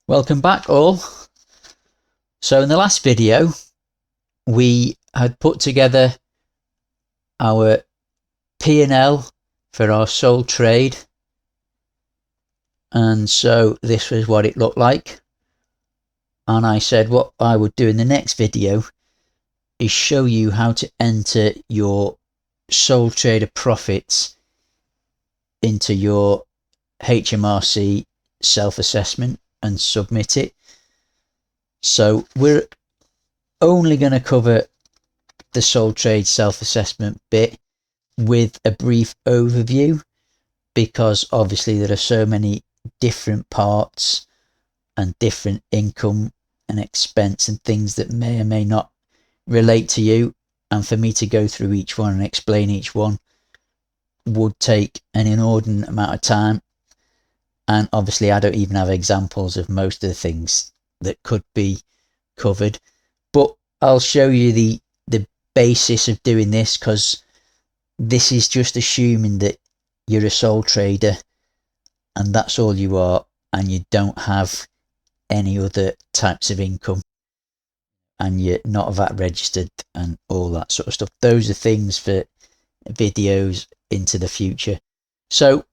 Welcome back all. So in the last video we had put together our P&L for our sole trade, and so this was what it looked like. And I said what I would do in the next video is show you how to enter your sole trader profits into your HMRC self-assessment and submit it. So we're only going to cover the sole trade self-assessment bit with a brief overview, because obviously there are so many different parts and different income and expense and things that may or may not relate to you, and for me to go through each one and explain each one would take an inordinate amount of time, and obviously I don't even have examples of most of the things that could be covered. But I'll show you the basis of doing this, because this is just assuming that you're a sole trader and that's all you are, and you don't have any other types of income, and you're not VAT registered and all that sort of stuff. Those are things for videos into the future. So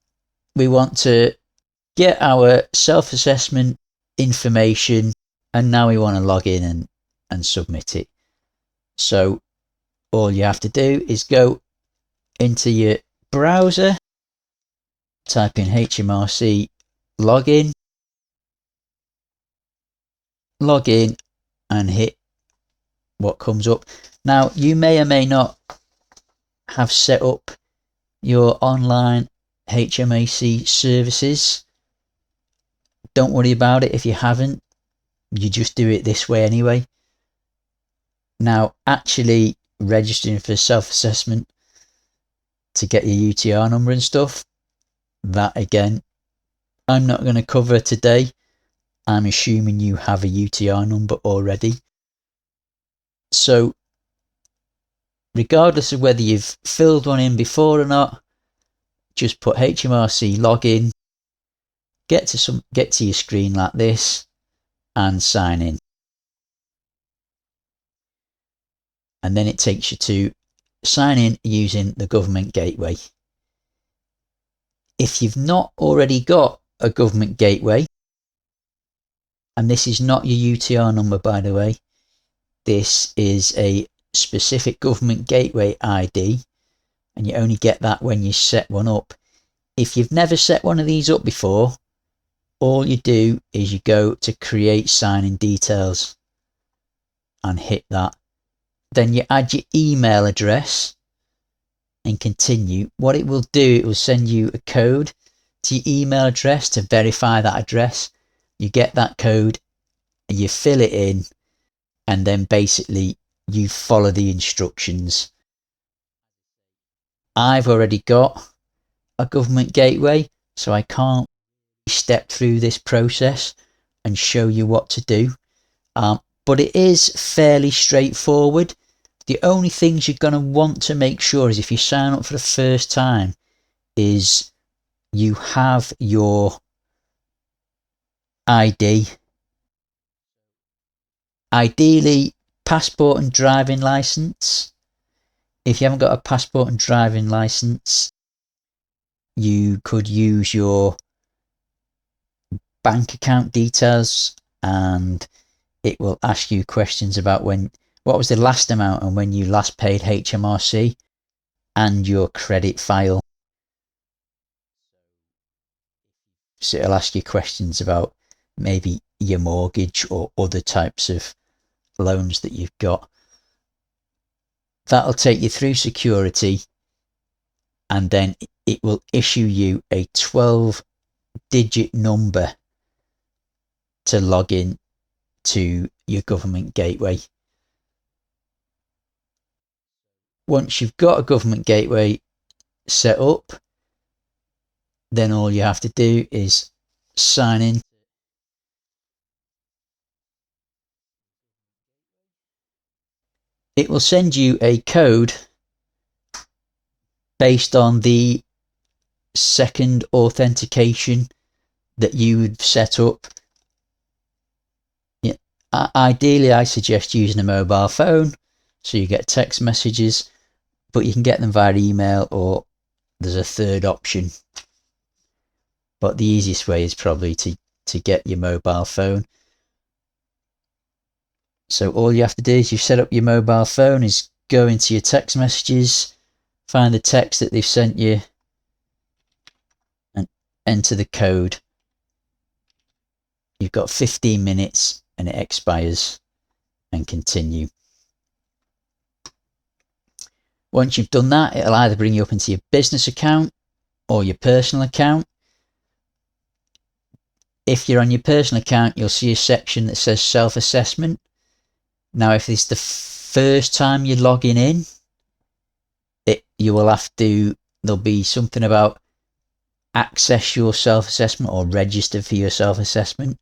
we want to get our self-assessment information, and now we want to log in and submit it. So all you have to do is go into your browser, type in HMRC login, log in, and hit what comes up. Now you may or may not have set up your online HMRC services. Don't worry about it if you haven't, you just do it this way anyway. Now actually registering for self-assessment to get your UTR number and stuff, that again I'm not going to cover today. I'm assuming you have a UTR number already. So regardless of whether you've filled one in before or not, just put HMRC login, get to your screen like this and sign in. And then it takes you to sign in using the government gateway. If you've not already got a government gateway, and this is not your UTR number by the way, this is a specific government gateway ID, and you only get that when you set one up. If you've never set one of these up before, all you do is you go to create sign-in details and hit that. Then you add your email address and continue. What it will do, it will send you a code to your email address to verify that address. You get that code and you fill it in, and then basically you follow the instructions. I've already got a government gateway, so I can't step through this process and show you what to do, but it is fairly straightforward. The only things you're going to want to make sure is, if you sign up for the first time, is you have your ID, ideally passport and driving license. If you haven't got a passport and driving license, you could use your bank account details, and it will ask you questions about what was the last amount and when you last paid HMRC, and your credit file. So it'll ask you questions about maybe your mortgage or other types of loans that you've got. That'll take you through security, and then it will issue you a 12-digit number to log in to your government gateway. Once you've got a government gateway set up, then all you have to do is sign in. It will send you a code based on the second authentication that you've set up. Ideally, I suggest using a mobile phone so you get text messages, but you can get them via email, or there's a third option. But the easiest way is probably to get your mobile phone. So all you have to do is you set up your mobile phone, is go into your text messages, find the text that they've sent you, and enter the code. You've got 15 minutes and it expires, and continue. Once you've done that, it'll either bring you up into your business account or your personal account. If you're on your personal account, you'll see a section that says self-assessment. Now, if it's the first time you're logging in, you will have to, there'll be something about access your self-assessment or register for your self-assessment.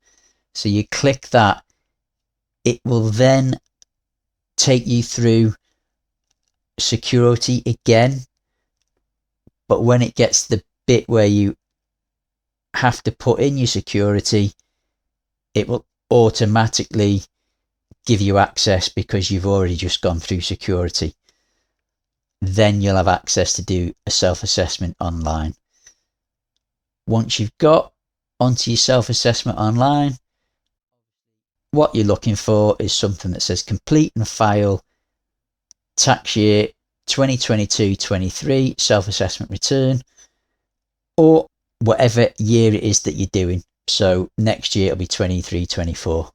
So you click that. It will then take you through security again. But when it gets to the bit where you have to put in your security, it will automatically give you access because you've already just gone through security. Then you'll have access to do a self-assessment online. Once you've got onto your self-assessment online, what you're looking for is something that says complete and file tax year 2022-23 self-assessment return, or whatever year it is that you're doing. So next year it'll be 23-24.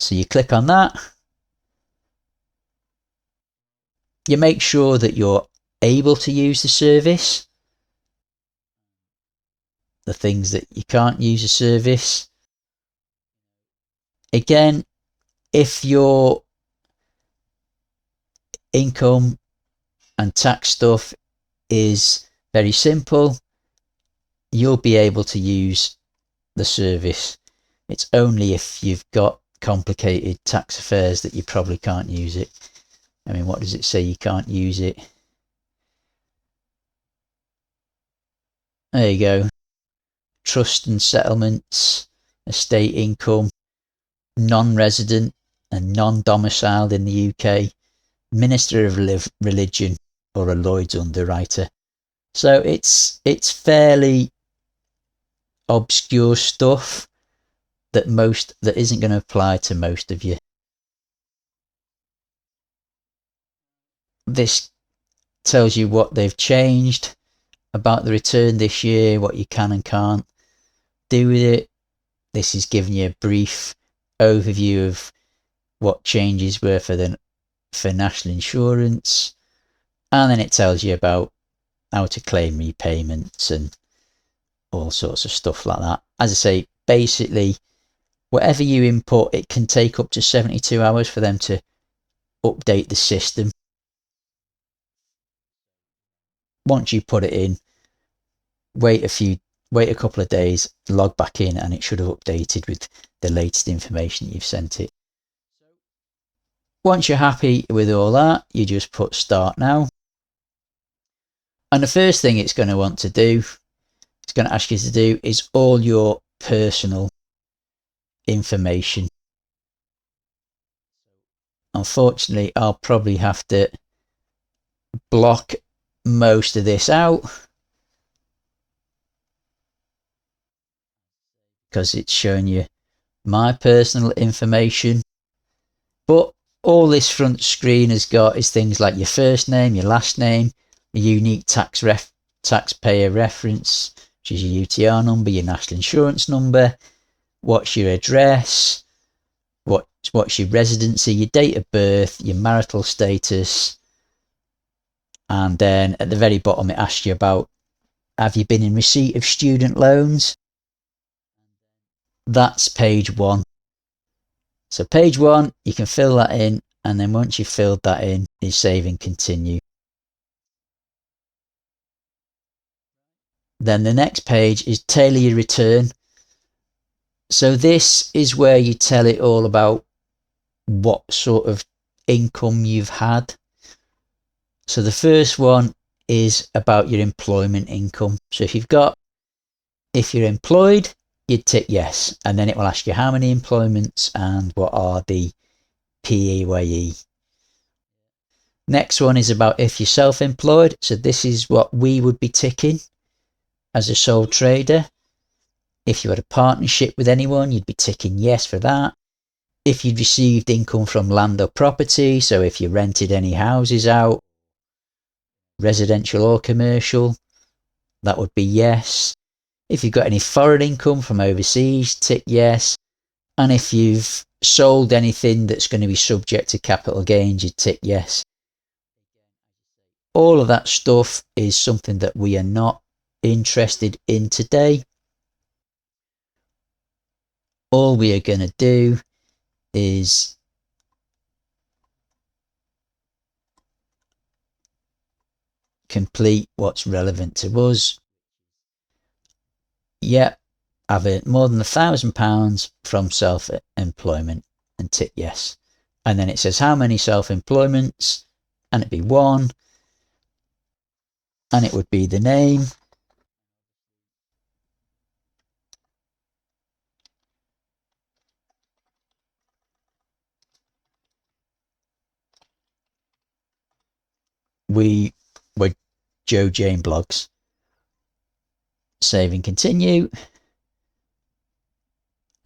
So you click on that. You make sure that you're able to use the service. The things that you can't use the service. Again, if your income and tax stuff is very simple, you'll be able to use the service. It's only if you've got complicated tax affairs that you probably can't use it. I mean, what does it say you can't use it? There you go. Trust and settlements, estate income, non-resident and non-domiciled in the UK, minister of religion, or a Lloyd's underwriter. So it's fairly obscure stuff that isn't going to apply to most of you. This tells you what they've changed about the return this year, what you can and can't do with it. This is giving you a brief overview of what changes were for national insurance, and then it tells you about how to claim repayments and all sorts of stuff like that. As I say, basically whatever you input, it can take up to 72 hours for them to update the system. Once you put it in, wait a couple of days, log back in, and it should have updated with the latest information that you've sent it. Once you're happy with all that, you just put start now. And the first thing it's going to want to do, it's going to ask you to do, is all your personal information. Unfortunately, I'll probably have to block most of this out because it's showing you my personal information. But all this front screen has got is things like your first name, your last name, a unique taxpayer reference, which is your UTR number, your national insurance number, what's your address, what's your residency, your date of birth, your marital status, and then at the very bottom it asks you about, have you been in receipt of student loans? That's page 1. So page 1, you can fill that in, and then once you've filled that in, you save and continue. Then the next page is tailor your return. So this is where you tell it all about what sort of income you've had. So the first one is about your employment income. So if you're employed, you'd tick yes, and then it will ask you how many employments and what are the PAYE. Next one is about if you're self-employed. So this is what we would be ticking as a sole trader. If you had a partnership with anyone, you'd be ticking yes for that. If you'd received income from land or property, so if you rented any houses out, residential or commercial, that would be yes. If you've got any foreign income from overseas, tick yes. And if you've sold anything that's going to be subject to capital gains, you tick yes. All of that stuff is something that we are not interested in today. All we are going to do is complete what's relevant to us. Yep, I've earned more than £1,000 from self-employment, and tick yes. And then it says how many self-employments, and it'd be 1, and it would be the name. We were Joe Jane Blogs. Save and continue.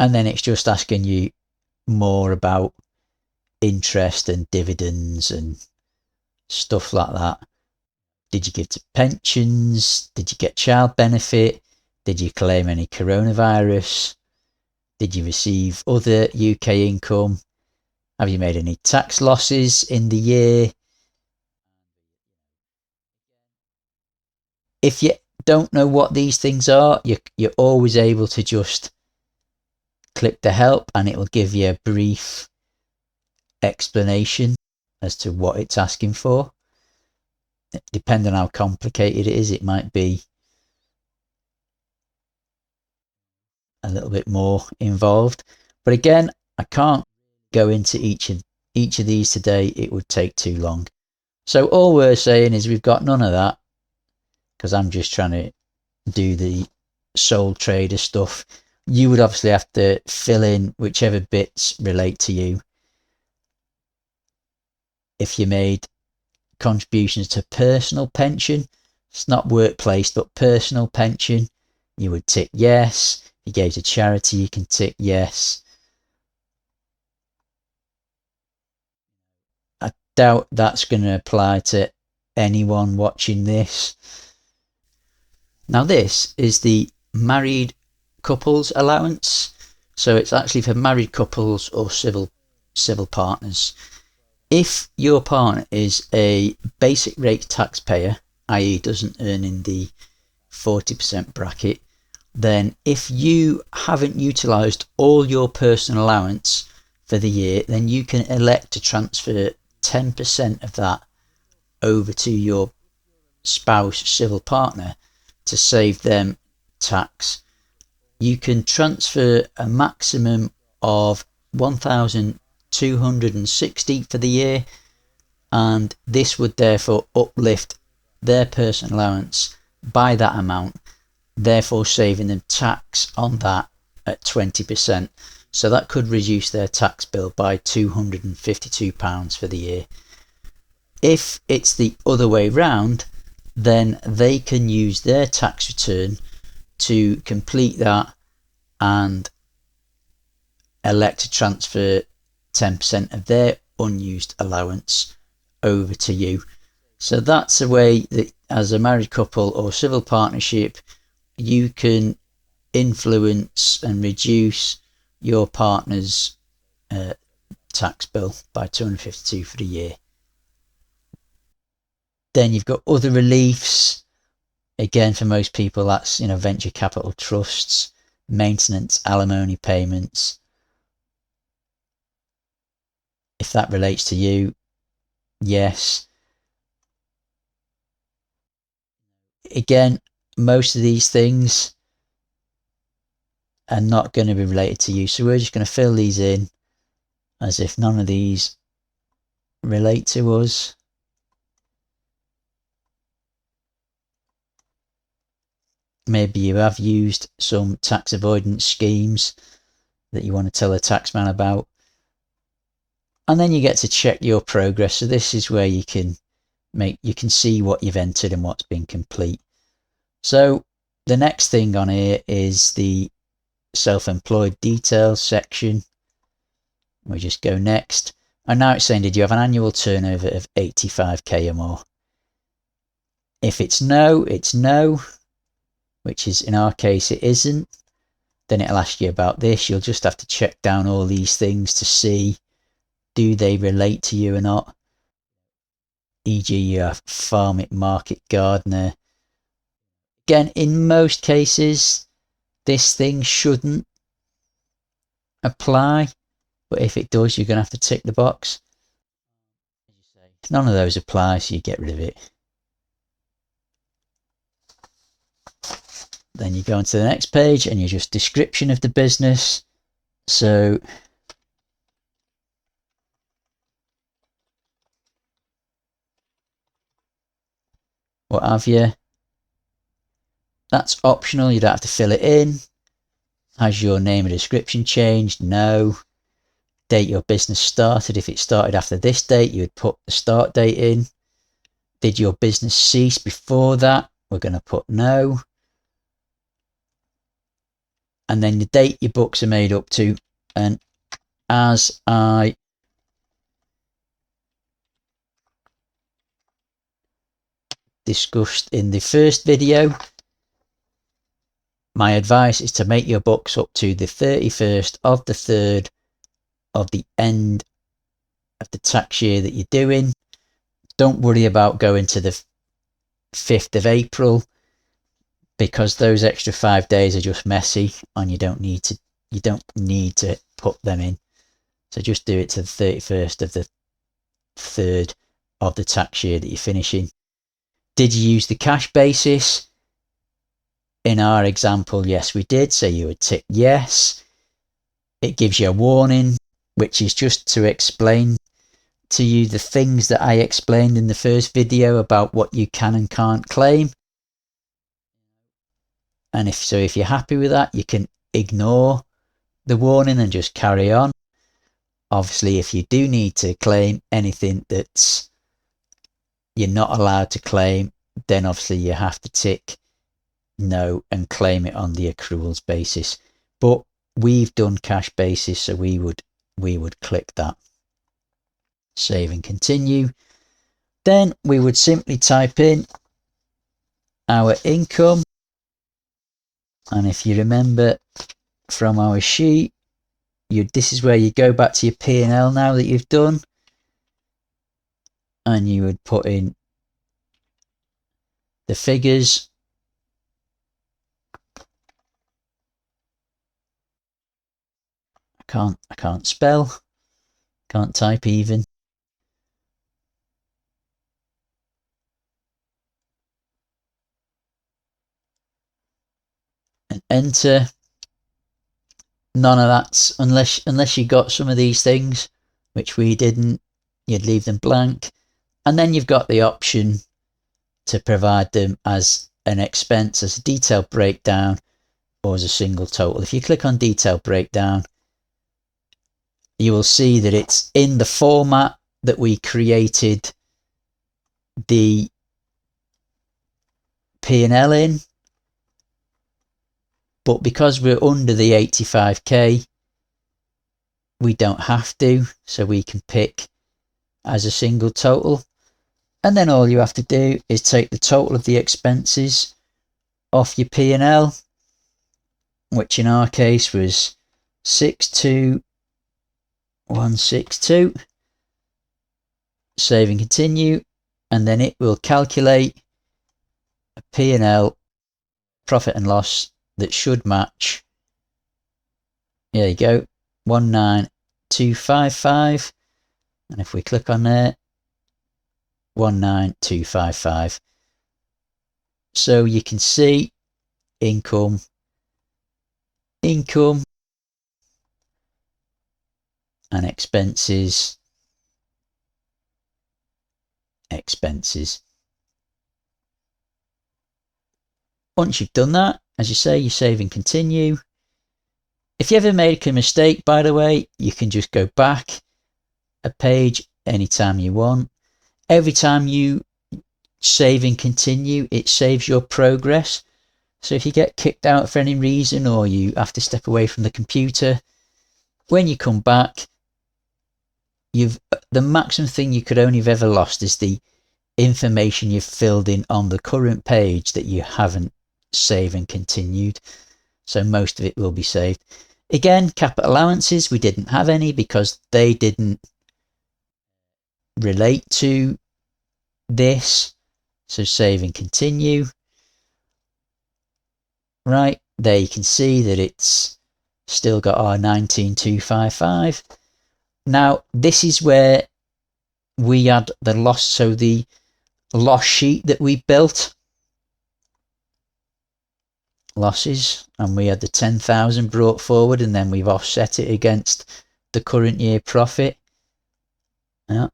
And then it's just asking you more about interest and dividends and stuff like that. Did you give to pensions? Did you get child benefit? Did you claim any coronavirus? Did you receive other UK income? Have you made any tax losses in the year? If you don't know what these things are, you're always able to just click the help and it will give you a brief explanation as to what it's asking for. Depending on how complicated it is, it might be a little bit more involved. But again, I can't go into each of these today. It would take too long. So all we're saying is we've got none of that, because I'm just trying to do the sole trader stuff. You would obviously have to fill in whichever bits relate to you. If you made contributions to personal pension, it's not workplace but personal pension, you would tick yes. If you gave to charity, you can tick yes. I doubt that's going to apply to anyone watching this. Now this is the married couples allowance. So it's actually for married couples or civil partners. If your partner is a basic rate taxpayer, i.e. doesn't earn in the 40% bracket, then if you haven't utilised all your personal allowance for the year, then you can elect to transfer 10% of that over to your spouse, civil partner, to save them tax. You can transfer a maximum of 1,260 for the year, and this would therefore uplift their personal allowance by that amount, therefore saving them tax on that at 20%. So that could reduce their tax bill by £252 for the year. If it's the other way round, then they can use their tax return to complete that and elect to transfer 10% of their unused allowance over to you. So that's a way that as a married couple or civil partnership, you can influence and reduce your partner's tax bill by £252 for the year. Then you've got other reliefs. Again, for most people, that's venture capital trusts, maintenance, alimony payments. If that relates to you, yes. Again, most of these things are not going to be related to you, so we're just going to fill these in as if none of these relate to us. maybe you have used some tax avoidance schemes that you want to tell a taxman about. And then you get to check your progress. So this is where you can see what you've entered and what's been complete. So the next thing on here is the self-employed details section. We just go next. And now it's saying, did you have an annual turnover of 85k or more? If it's no, it's no, which is in our case, it isn't. Then it'll ask you about this. You'll just have to check down all these things to see, do they relate to you or not? E.g. you're a farm market gardener. Again, in most cases, this thing shouldn't apply, but if it does, you're going to have to tick the box. None of those apply, so you get rid of it. Then you go on to the next page and you're just description of the business. So what have you? That's optional, you don't have to fill it in. Has your name and description changed? No. Date your business started. If it started after this date, you would put the start date in. Did your business cease before that? We're going to put no. And then the date your books are made up to. And as I discussed in the first video, my advice is to make your books up to the 31st of the 3rd of the end of the tax year that you're doing. Don't worry about going to the 5th of April, because those extra 5 days are just messy and you don't need to put them in. So just do it to the 31st of the 3rd of the tax year that you're finishing. Did you use the cash basis? In our example, yes, we did. So you would tick yes. It gives you a warning, which is just to explain to you the things that I explained in the first video about what you can and can't claim. And if you're happy with that, you can ignore the warning and just carry on. Obviously, if you do need to claim anything that's you're not allowed to claim, then obviously you have to tick no and claim it on the accruals basis. But we've done cash basis, so we would click that. Save and continue. Then we would simply type in our income. And if you remember from our sheet, this is where you go back to your P&L now that you've done. And you would put in the figures. I can't spell. Can't type even. And enter. None of that's unless you got some of these things, which we didn't, you'd leave them blank. And then you've got the option to provide them as an expense, as a detailed breakdown, or as a single total. If you click on detailed breakdown, you will see that it's in the format that we created the P&L in. But because we're under the 85k, we don't have to, so we can pick as a single total. And then all you have to do is take the total of the expenses off your P&L, which in our case was 62162. Save and continue, and then it will calculate a P&L profit and loss that should match. There you go, 19255. And if we click on there, 19255. So you can see income, and expenses. Once you've done that, as you say, you save and continue. If you ever make a mistake, by the way, you can just go back a page anytime you want. Every time you save and continue, it saves your progress. So if you get kicked out for any reason, or you have to step away from the computer, when you come back, the maximum thing you could only have ever lost is the information you've filled in on the current page that you haven't saved and continued. So most of it will be saved. Again, capital allowances, we didn't have any because they didn't relate to this. So save and continue. Right, there you can see that it's still got our 19,255. Now, this is where we add the loss. So the loss sheet that we built, losses, and we had the 10,000 brought forward, and then we've offset it against the current year profit. Yeah.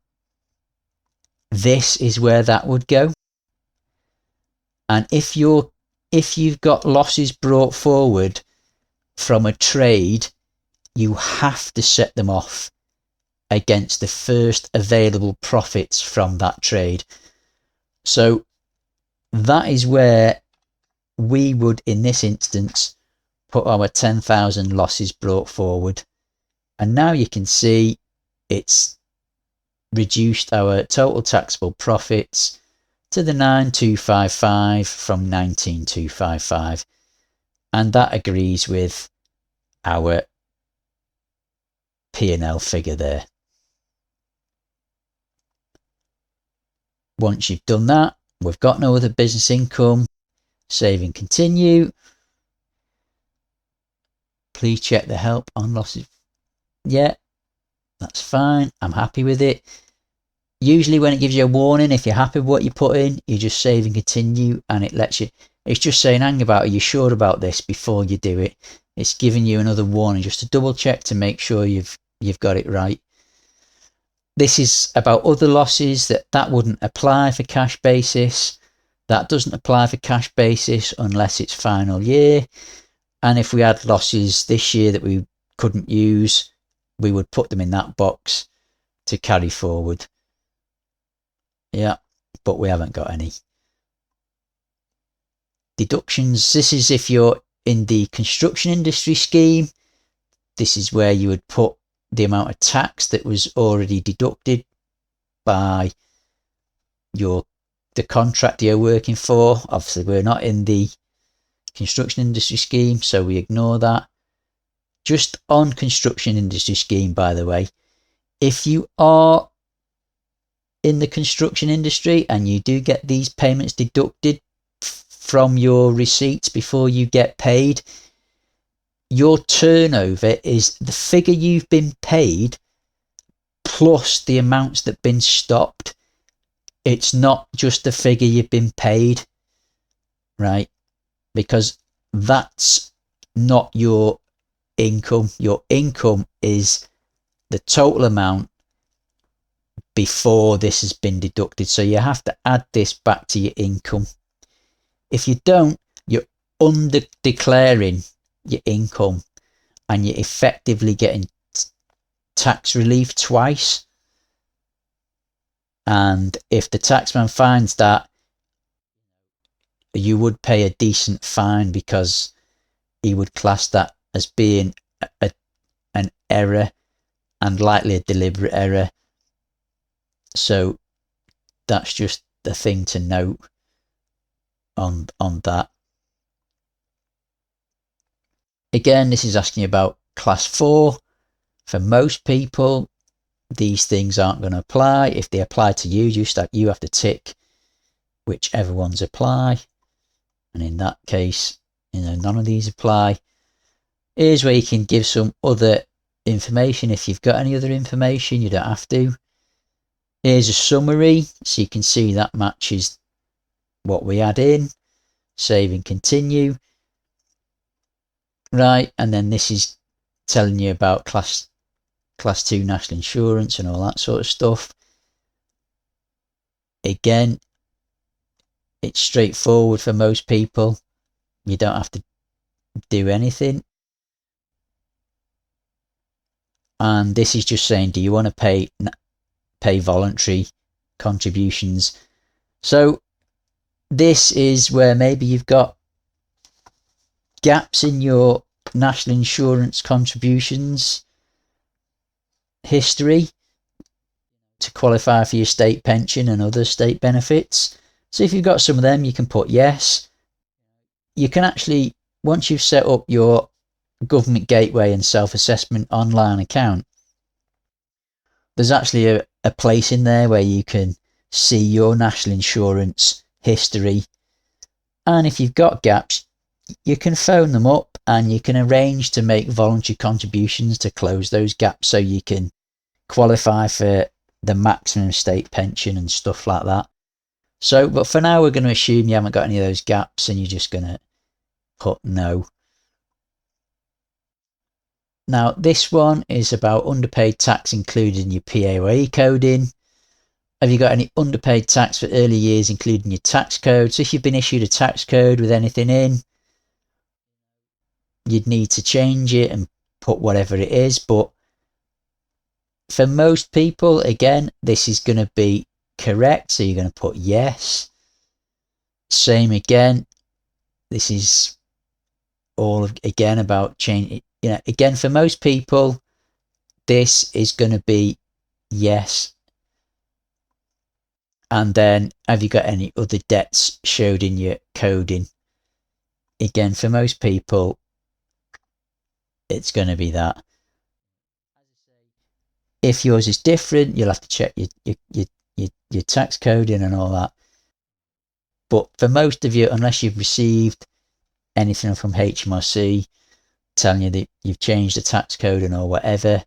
This is where that would go. And if you've got losses brought forward from a trade, you have to set them off against the first available profits from that trade. So that is where we would, in this instance, put our 10,000 losses brought forward. And now you can see it's reduced our total taxable profits to the 9,255 from 19,255. And that agrees with our P&L figure there. Once you've done that, we've got no other business income. Save and continue. Please check the help on losses. Yeah, that's fine. I'm happy with it. Usually when it gives you a warning, if you're happy with what you put in, you just save and continue, and it lets you, it's just saying, hang about, are you sure about this before you do it? It's giving you another warning just to double check to make sure you've got it right. This is about other losses that wouldn't apply for cash basis. That doesn't apply for cash basis unless it's final year. And if we had losses this year that we couldn't use, we would put them in that box to carry forward. Yeah, but we haven't got any. Deductions. This is if you're in the construction industry scheme. This is where you would put the amount of tax that was already deducted by the contractor you're working for. Obviously, we're not in the construction industry scheme, so we ignore that. Just on construction industry scheme, by the way, if you are in the construction industry and you do get these payments deducted from your receipts before you get paid, your turnover is the figure you've been paid plus the amounts that have been stopped. It's not just the figure you've been paid, right? Because that's not your income. Your income is the total amount before this has been deducted. So you have to add this back to your income. If you don't, you're under declaring your income and you're effectively getting tax relief twice. And if the taxman finds that, you would pay a decent fine because he would class that as being an error and likely a deliberate error. So that's just the thing to note on that. Again, this is asking about class 4. For most people, these things aren't going to apply. If they apply to you, you have to tick whichever ones apply. And in that case, none of these apply. Here's where you can give some other information. If you've got any other information, you don't have to. Here's a summary, so you can see that matches what we add in. Save and continue. Right, and then this is telling you about class 2 national insurance and all that sort of stuff. Again, it's straightforward for most people. You don't have to do anything. And this is just saying, do you want to pay voluntary contributions? So this is where maybe you've got gaps in your national insurance contributions history to qualify for your state pension and other state benefits. So if you've got some of them, you can put yes. You can actually, once you've set up your government gateway and self-assessment online account, there's actually a place in there where you can see your national insurance history. And if you've got gaps, you can phone them up and you can arrange to make voluntary contributions to close those gaps so you can qualify for the maximum state pension and stuff like that. So, but for now, we're going to assume you haven't got any of those gaps and you're just going to put no. Now, this one is about underpaid tax included in your PAYE coding. Have you got any underpaid tax for early years included in your tax code? So if you've been issued a tax code with anything in, you'd need to change it and put whatever it is. But for most people, again, this is going to be correct. So you're going to put yes. Same again. This is all again about changing. You know, again, for most people, this is going to be yes. And then, have you got any other debts showed in your coding? Again, for most people, it's going to be that. If yours is different, you'll have to check your tax coding and all that. But for most of you, unless you've received anything from HMRC telling you that you've changed the tax coding or whatever,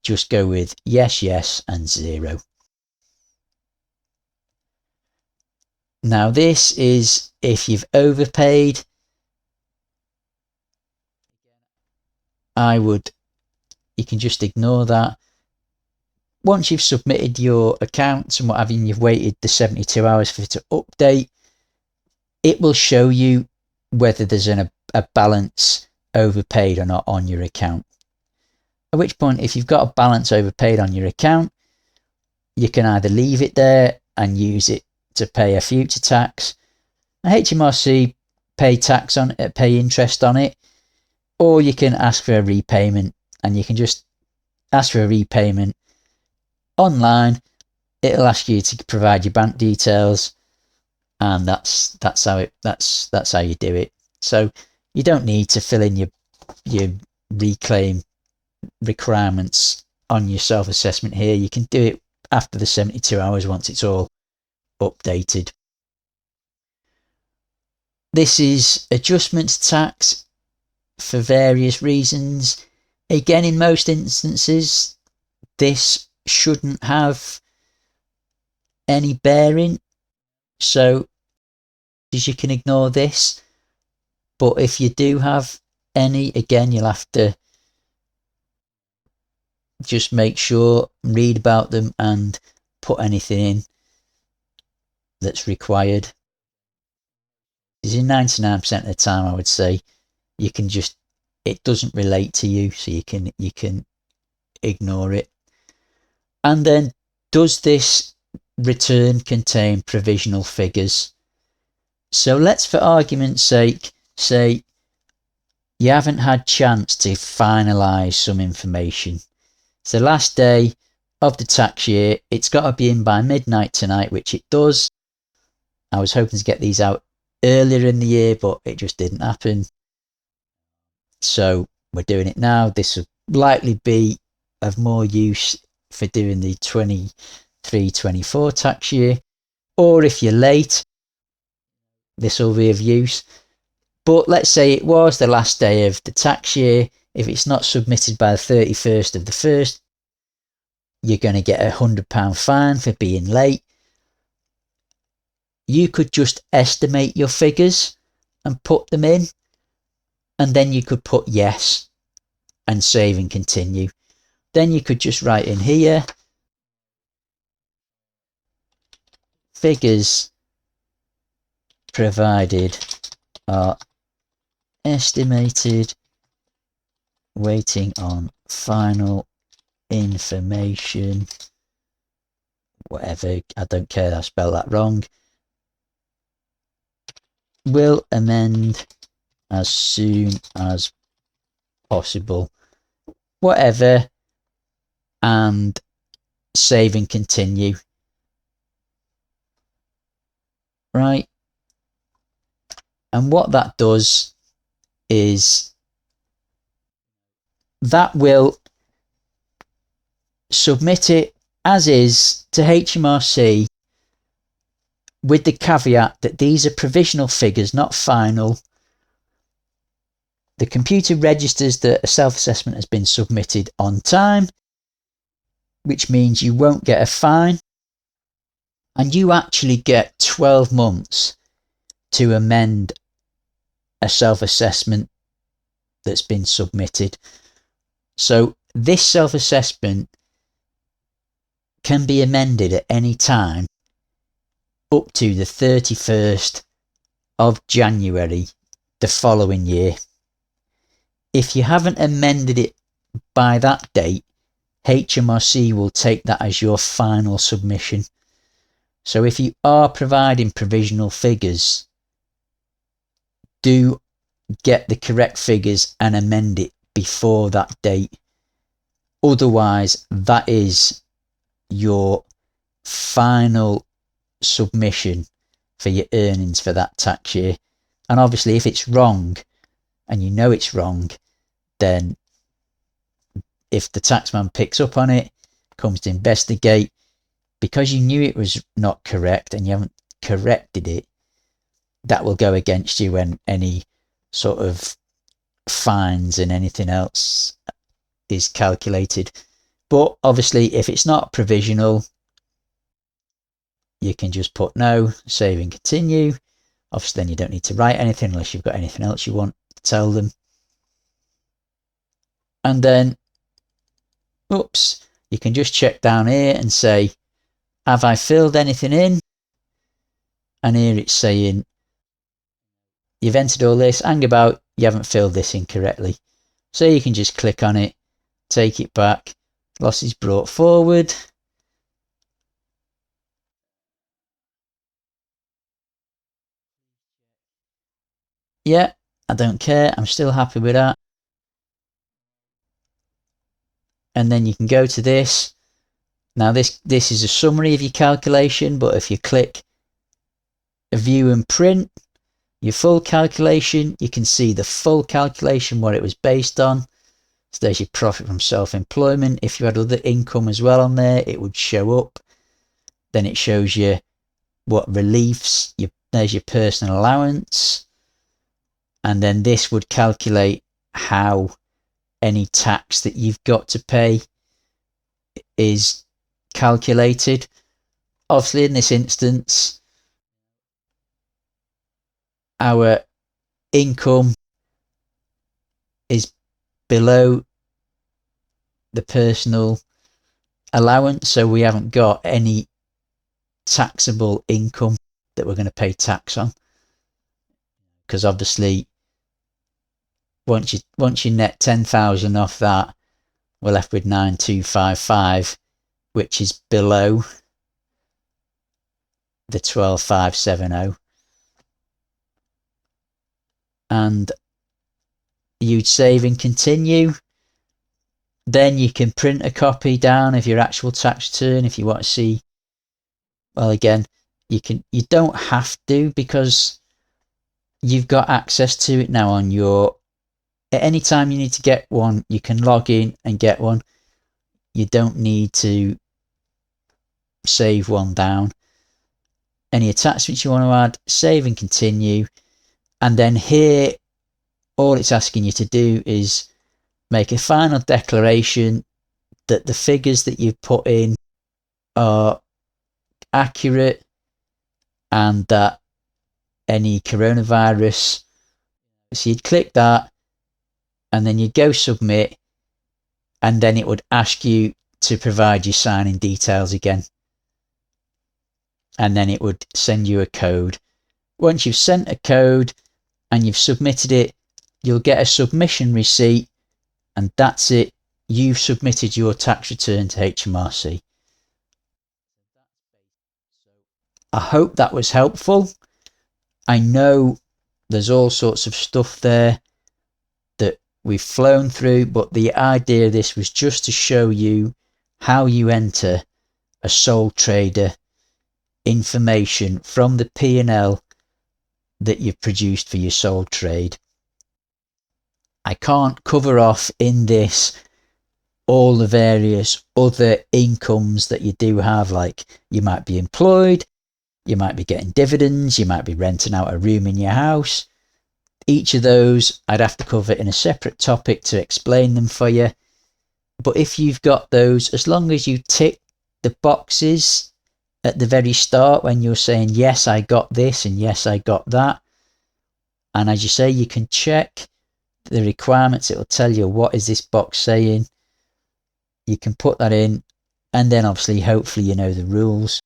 just go with yes, yes, and 0. Now this is if you've overpaid. You can just ignore that. Once you've submitted your accounts and what have you, and you've waited the 72 hours for it to update, it will show you whether there's a balance overpaid or not on your account. At which point, if you've got a balance overpaid on your account, you can either leave it there and use it to pay a future tax, and HMRC pay interest on it, or you can ask for a repayment, and you can just ask for a repayment online. It'll ask you to provide your bank details, and that's how you do it. So you don't need to fill in your reclaim requirements on your self-assessment here. You can do it after the 72 hours once it's all updated. This is adjustment to tax for various reasons. Again, in most instances, this shouldn't have any bearing, so you can ignore this. But if you do have any, again, you'll have to just make sure, read about them and put anything in that's required. In 99% of the time, I would say you can just, it doesn't relate to you, so you can ignore it. And then, does this return contain provisional figures? So let's, for argument's sake, say you haven't had chance to finalise some information. It's the last day of the tax year. It's got to be in by midnight tonight, which it does. I was hoping to get these out earlier in the year, but it just didn't happen. So we're doing it now. This will likely be of more use for doing the 23-24 tax year. Or if you're late, this will be of use. But let's say it was the last day of the tax year. If it's not submitted by the 31st of the 1st, you're going to get a £100 fine for being late. You could just estimate your figures and put them in, and then you could put yes and save and continue. Then you could just write in here, figures provided are estimated, waiting on final information, whatever, I don't care, I spelled that wrong, will amend as soon as possible, whatever, and save and continue. Right, and what that does is that will submit it as is to HMRC, with the caveat that these are provisional figures, not final. The computer registers that a self-assessment has been submitted on time, which means you won't get a fine, and you actually get 12 months to amend a self-assessment that's been submitted. So this self-assessment can be amended at any time up to the 31st of January the following year. If you haven't amended it by that date, HMRC will take that as your final submission. So if you are providing provisional figures, do get the correct figures and amend it before that date. Otherwise, that is your final submission for your earnings for that tax year. And obviously, if it's wrong and you know it's wrong, then if the taxman picks up on it, comes to investigate, because you knew it was not correct and you haven't corrected it, that will go against you when any sort of fines and anything else is calculated. But obviously, if it's not provisional, you can just put no, save and continue. Obviously, then you don't need to write anything unless you've got anything else you want to tell them. And then, oops, you can just check down here and say, have I filled anything in? And here it's saying, you've entered all this, hang about, you haven't filled this in correctly. So you can just click on it, take it back, losses brought forward. Yeah, I don't care, I'm still happy with that. And then you can go to this. Now this is a summary of your calculation, but if you click view and print your full calculation, you can see the full calculation, what it was based on. So there's your profit from self-employment. If you had other income as well on there, it would show up. Then it shows you what reliefs, there's your personal allowance. And then this would calculate how any tax that you've got to pay is calculated. Obviously, in this instance, our income is below the personal allowance, so we haven't got any taxable income that we're going to pay tax on, because obviously once you net 10,000 off that, we're left with 9,255, which is below the 12,570. And you'd save and continue. Then you can print a copy down of your actual tax return if you want to see. Well, again, you don't have to, because you've got access to it now on your, at any time you need to get one, you can log in and get one. You don't need to save one down. Any attachments you want to add, save and continue. And then here, all it's asking you to do is make a final declaration that the figures that you've put in are accurate and that any coronavirus. So you'd click that and then you go submit, and then it would ask you to provide your signing details again. And then it would send you a code. once you've sent a code and you've submitted it, you'll get a submission receipt, and that's it. You've submitted your tax return to HMRC. I hope that was helpful. I know there's all sorts of stuff there that we've flown through, but the idea of this was just to show you how you enter a sole trader information from the P&L that you've produced for your sole trade. I can't cover off in this all the various other incomes that you do have, like you might be employed, you might be getting dividends, you might be renting out a room in your house. Each of those I'd have to cover in a separate topic to explain them for you. But if you've got those, as long as you tick the boxes at the very start when you're saying, yes, I got this and yes, I got that. And as you say, you can check the requirements. It will tell you, what is this box saying? You can put that in, and then obviously, hopefully, you know the rules.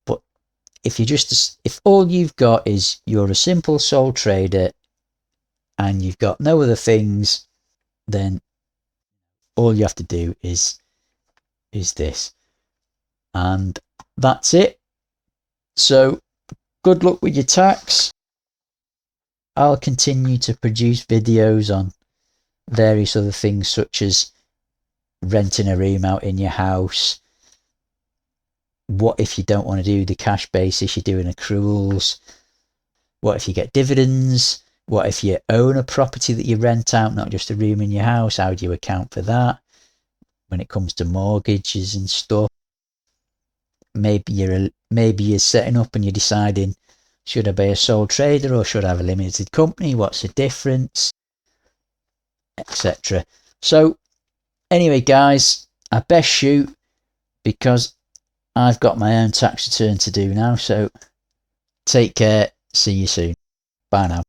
But if all you've got is you're a simple sole trader and you've got no other things, then all you have to do is this. And that's it. So good luck with your tax. I'll continue to produce videos on various other things, such as renting a room out in your house. What if you don't want to do the cash basis, you're doing accruals? What if you get dividends? What if you own a property that you rent out, not just a room in your house? How do you account for that when it comes to mortgages and stuff? Maybe you're setting up and you're deciding, should I be a sole trader or should I have a limited company? What's the difference? Etc. So anyway, guys, I best shoot because I've got my own tax return to do now. So take care. See you soon. Bye now.